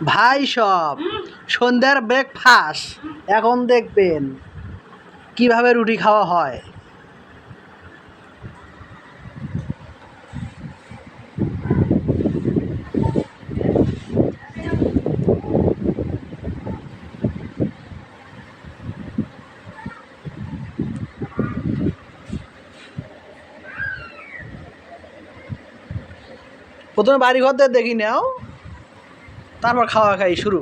ভাই সব সন্ধ্যার ব্রেকফাস্ট এখন দেখবেন কিভাবে রুটি খাওয়া হয়। প্রথমে বাড়ি ঘর দেখি নাও, তারপর খাওয়া খাই শুরু।